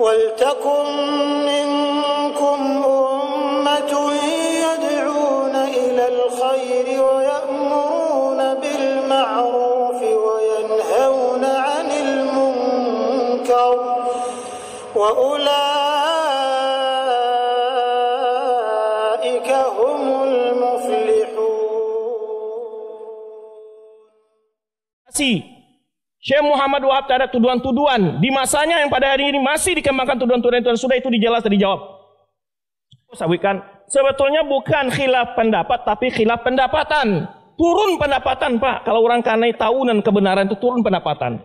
وَلْتَكُنْ مِنْكُمْ أُمَّةٌ يَدْعُونَ إِلَى الْخَيْرِ وَيَأْمُرُونَ بِالْمَعْرُوفِ وَيَنْهَوْنَ عَنِ الْمُنْكَرِ وَأُولَئِكَ هُمُ الْمُفْلِحُونَ. Syekh Muhammad Wahab terhadap tuduhan-tuduhan di masanya yang pada hari ini masih dikembangkan tuduhan-tuduhan itu sudah itu dijelas dan dijawab. Sebetulnya bukan khilaf pendapat tapi khilaf pendapatan. Turun pendapatan, Pak. Kalau orang kanai tahunan kebenaran itu turun pendapatan.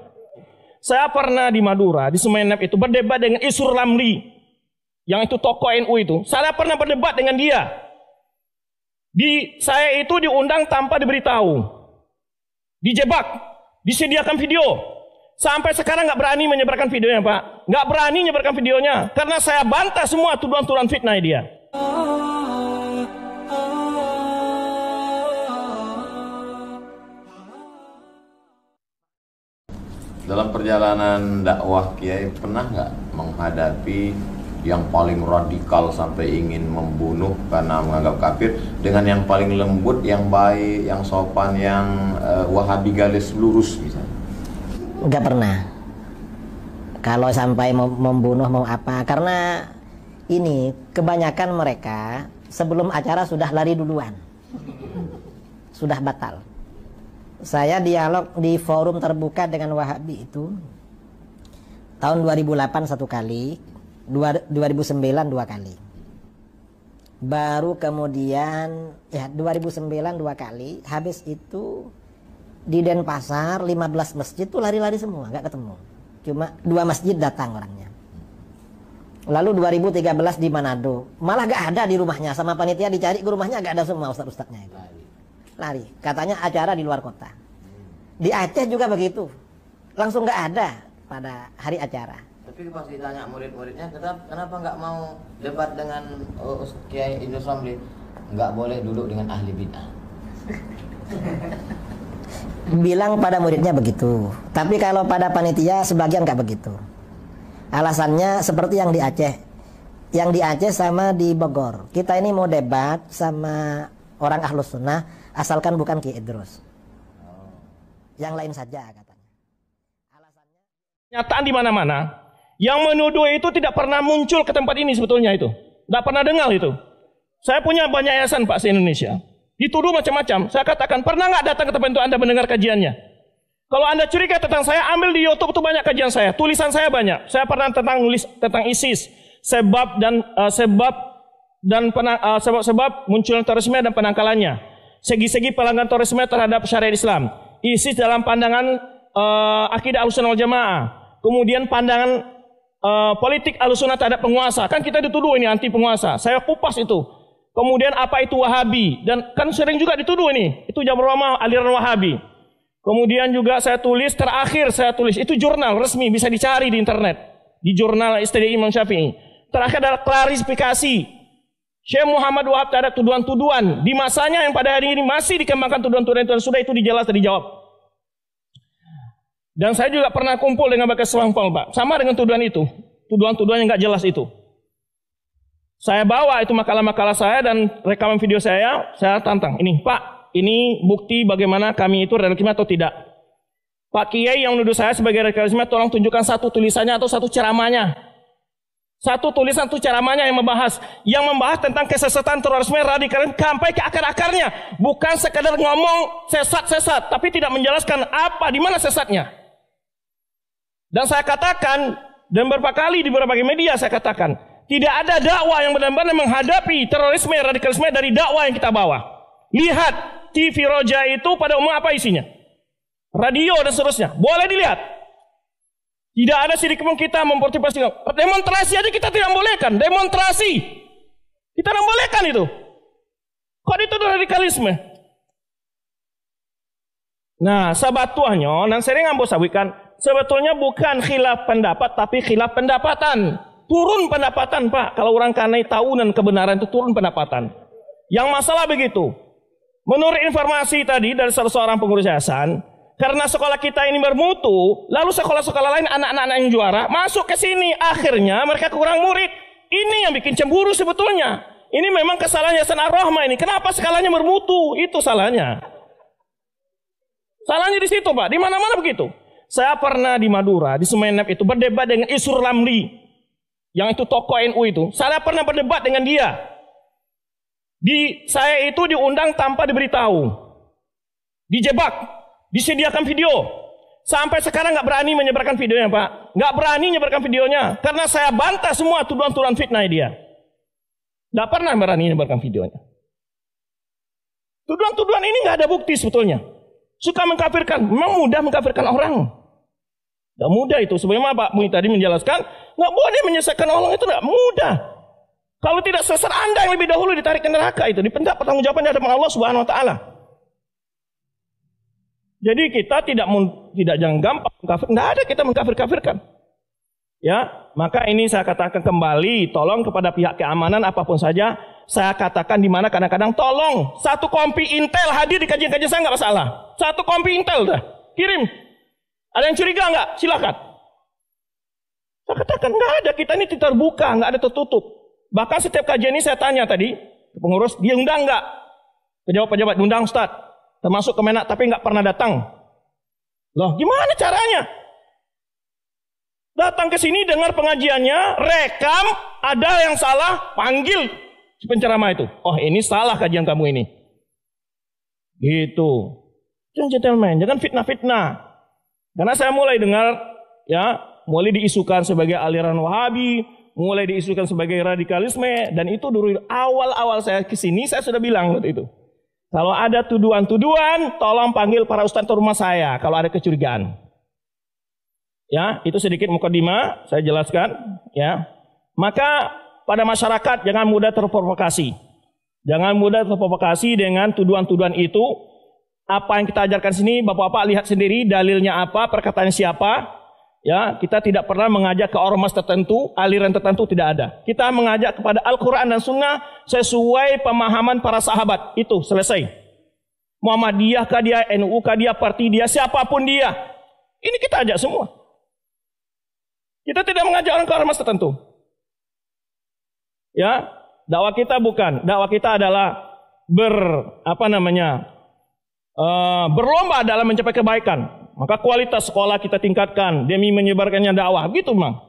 Saya pernah di Madura, di Sumeneb itu berdebat dengan Isur Lamli yang itu tokoh NU itu. Saya pernah berdebat dengan dia. Saya itu diundang tanpa diberitahu. Dijebak. Disediakan video. Sampai sekarang nggak berani menyebarkan videonya, Pak. Nggak berani menyebarkan videonya. Karena saya bantah semua tuduhan-tuduhan fitnah dia. Dalam perjalanan dakwah Kiai pernah nggak menghadapi yang paling radikal sampai ingin membunuh karena menganggap kafir dengan yang paling lembut, yang baik, yang sopan, yang wahabi garis lurus misalnya? Nggak pernah. Kalau sampai membunuh mau apa, karena ini kebanyakan mereka sebelum acara sudah lari duluan, sudah batal. Saya dialog di forum terbuka dengan Wahabi itu tahun 2008 satu kali, 2009 dua kali. Baru kemudian ya 2009 dua kali. Habis itu di Denpasar 15 masjid tuh lari-lari semua, nggak ketemu. Cuma 2 masjid datang orangnya. Lalu 2013 di Manado, malah nggak ada di rumahnya, sama panitia dicari ke rumahnya nggak ada semua ustadz-ustadznya itu. Lari. Katanya acara di luar kota. Di Aceh juga begitu. Langsung nggak ada pada hari acara. Tapi pas ditanya murid-muridnya, kenapa nggak mau debat dengan Kiai Idrus Ramli? Nggak boleh duduk dengan ahli bid'ah. Bilang pada muridnya begitu. Tapi kalau pada panitia sebagian nggak begitu. Alasannya seperti yang di Aceh. Yang di Aceh sama di Bogor. Kita ini mau debat sama orang Ahlus Sunnah, asalkan bukan Ki Idrus. Yang lain saja katanya. Alasannya Nyataan di mana-mana. Yang menuduh itu tidak pernah muncul ke tempat ini sebetulnya itu. Tidak pernah dengar itu. Saya punya banyak yayasan, Pak, se-Indonesia. Dituduh macam-macam. Saya katakan, pernah nggak datang ke tempat itu Anda mendengar kajiannya? Kalau Anda curiga tentang saya, ambil di YouTube itu banyak kajian saya. Tulisan saya banyak. Saya pernah nulis tentang ISIS, sebab munculnya terorisme dan penangkalannya. Segi-segi pelanggaran terorisme terhadap syariat Islam. ISIS dalam pandangan akidah Ahlussunnah wal Jamaah. Kemudian pandangan politik Ahlussunnah terhadap penguasa. Kan kita dituduh ini anti penguasa. Saya kupas itu. Kemudian apa itu Wahabi? Dan kan sering juga dituduh ini. Itu Jabr Rahmah aliran Wahabi. Kemudian juga saya tulis, terakhir saya tulis. Itu jurnal resmi, bisa dicari di internet. Di jurnal Istidlal Imam Syafi'i. Terakhir adalah klarifikasi Syekh Muhammad Wahab terhadap tuduhan-tuduhan di masanya yang pada hari ini masih dikembangkan tuduhan-tuduhan itu sudah itu dijelas dan dijawab. Dan saya juga pernah kumpul dengan Bakas Wangpol, Pak, sama dengan tuduhan itu, tuduhan-tuduhan yang nggak jelas itu. Saya bawa itu makalah-makalah saya dan rekaman video saya tantang. Ini Pak, ini bukti bagaimana kami itu radikalisme atau tidak. Pak Kiai yang menuduh saya sebagai radikalisme, tolong tunjukkan satu tulisannya atau satu ceramahnya. Satu tulisan itu ceramahnya yang membahas tentang kesesatan, terorisme, radikalisme sampai ke akar-akarnya, bukan sekadar ngomong sesat-sesat, tapi tidak menjelaskan apa di mana sesatnya. Dan saya katakan dan beberapa kali di berbagai media saya katakan, tidak ada dakwah yang benar-benar menghadapi terorisme, radikalisme dari dakwah yang kita bawa. Lihat TV Roja itu pada umum apa isinya, radio dan seterusnya, boleh dilihat. Tidak ada sidik pun kita mempartisipasi. Demonstrasi aja kita tidak bolehkan. Demonstrasi kita tidak bolehkan itu. Kok itu radikalisme? Nah, sabatuahnya dan sering ambo sawikan, sebetulnya bukan khilaf pendapat tapi khilaf pendapatan. Turun pendapatan, Pak. Kalau orang kanai tahunan kebenaran itu turun pendapatan. Yang masalah begitu. Menurut informasi tadi dari salah seorang pengurus yayasan, Karena sekolah kita ini bermutu, lalu sekolah-sekolah lain anak-anak yang juara masuk ke sini, akhirnya mereka kurang murid. Ini yang bikin cemburu sebetulnya. Ini memang kesalahan Yayasan Ar-Rahmah ini. Kenapa skalanya bermutu? Itu salahnya. Salahnya di situ, Pak. Di mana-mana begitu. Saya pernah di Madura, di Sumeneb itu berdebat dengan Isur Lamli, yang itu tokoh NU itu. Saya pernah berdebat dengan dia. Saya itu diundang tanpa diberitahu, dijebak, disediakan video. Sampai sekarang nggak berani menyebarkan videonya, Pak. Nggak berani menyebarkan videonya karena saya bantah semua tuduhan-tuduhan fitnah dia. Nggak pernah berani menyebarkan videonya. Tuduhan-tuduhan ini nggak ada bukti sebetulnya. Suka mengkafirkan, memang mudah mengkafirkan orang. Nggak mudah itu. Sebagaimana Pak Mui tadi menjelaskan, nggak boleh menyesatkan orang itu nggak mudah. Kalau tidak sesat Anda yang lebih dahulu ditarik ke neraka itu, dipendak pertanggungjawaban di hadapan Allah Subhanahu Wa Taala. Jadi kita tidak jangan gampang mengkafir, tidak ada kita mengkafir-kafirkan. Ya, maka ini saya katakan kembali, tolong kepada pihak keamanan apapun saja, saya katakan di mana kadang-kadang tolong satu kompi Intel hadir di kajian-kajian saya nggak masalah. Satu kompi Intel dah, kirim. Ada yang curiga nggak? Silakan. Saya katakan nggak ada, kita ini terbuka, nggak ada tertutup. Bahkan setiap kajian ini saya tanya tadi pengurus, dia undang nggak? Pejabat-pejabat diundang Ustaz, termasuk Kemenak, tapi nggak pernah datang. Loh, gimana caranya? Datang ke sini dengar pengajiannya, rekam, ada yang salah, panggil si penceramah itu. Oh, ini salah kajian kamu ini. Gitu. Jangan gentleman, jangan fitnah-fitnah. Karena saya mulai dengar, ya, mulai diisukan sebagai aliran Wahabi, mulai diisukan sebagai radikalisme, dan itu dulu awal-awal saya ke sini saya sudah bilang waktu itu. Kalau ada tuduhan-tuduhan, tolong panggil para ustadz ke rumah saya kalau ada kecurigaan. Ya, itu sedikit mukadimah saya jelaskan, ya. Maka pada masyarakat jangan mudah terprovokasi. Jangan mudah terprovokasi dengan tuduhan-tuduhan itu. Apa yang kita ajarkan sini, Bapak-bapak lihat sendiri dalilnya apa, perkataan siapa. Ya, kita tidak pernah mengajak ke ormas tertentu, aliran tertentu, tidak ada. Kita mengajak kepada Al-Quran dan Sunnah sesuai pemahaman para sahabat. Itu selesai. Muhammadiyah kah dia, NU kah dia, parti dia, siapapun dia. Ini kita ajak semua. Kita tidak mengajak orang ke ormas tertentu. Ya, dakwah kita bukan. Dakwah kita adalah berlomba dalam mencapai kebaikan. Maka kualitas sekolah kita tingkatkan demi menyebarkannya dakwah, gitu memang.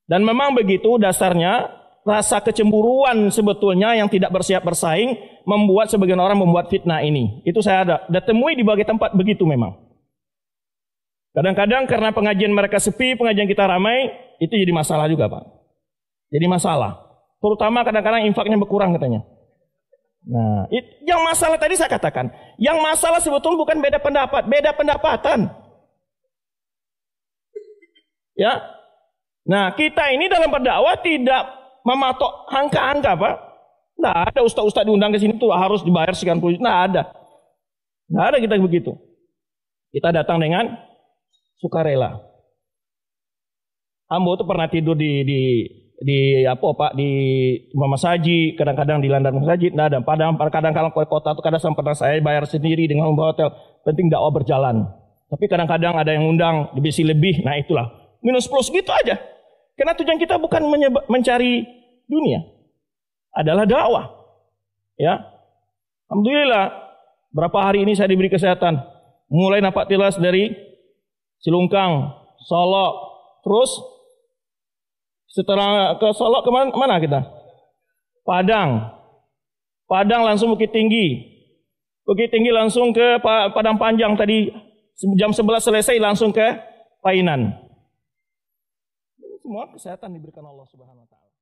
Dan memang begitu dasarnya rasa kecemburuan sebetulnya yang tidak bersiap bersaing membuat sebagian orang membuat fitnah ini. Itu saya ada temui di berbagai tempat begitu memang. Kadang-kadang karena pengajian mereka sepi, pengajian kita ramai, itu jadi masalah juga, Pak. Jadi masalah. Terutama kadang-kadang infaknya berkurang katanya. Nah, yang masalah tadi saya katakan, yang masalah sebetulnya bukan beda pendapat, beda pendapatan. Ya. Nah, kita ini dalam berdakwah tidak mematok angka-angka, Pak. Nggak ada ustaz-ustaz diundang ke sini tuh harus dibayar sekian puluh juta. Nggak ada. Nggak ada kita begitu. Kita datang dengan sukarela. Ambo tuh pernah tidur di rumah masjid, kadang-kadang di landasan masjid, nggak ada. Kadang-kadang ke kota tuh kadang pernah saya bayar sendiri dengan membawa hotel. Penting dakwah berjalan. Tapi kadang-kadang ada yang undang dibisi lebih. Nah itulah minus plus gitu aja. Karena tujuan kita bukan mencari dunia, adalah dakwah. Ya, alhamdulillah. Berapa hari ini saya diberi kesehatan. Mulai napak tilas dari Cilungkang, Solo, terus setelah ke Solo kemana kita? Padang langsung Bukit Tinggi langsung ke Padang Panjang tadi jam 11 selesai langsung ke Painan. Semua kesehatan diberikan Allah Subhanahu Wa Taala.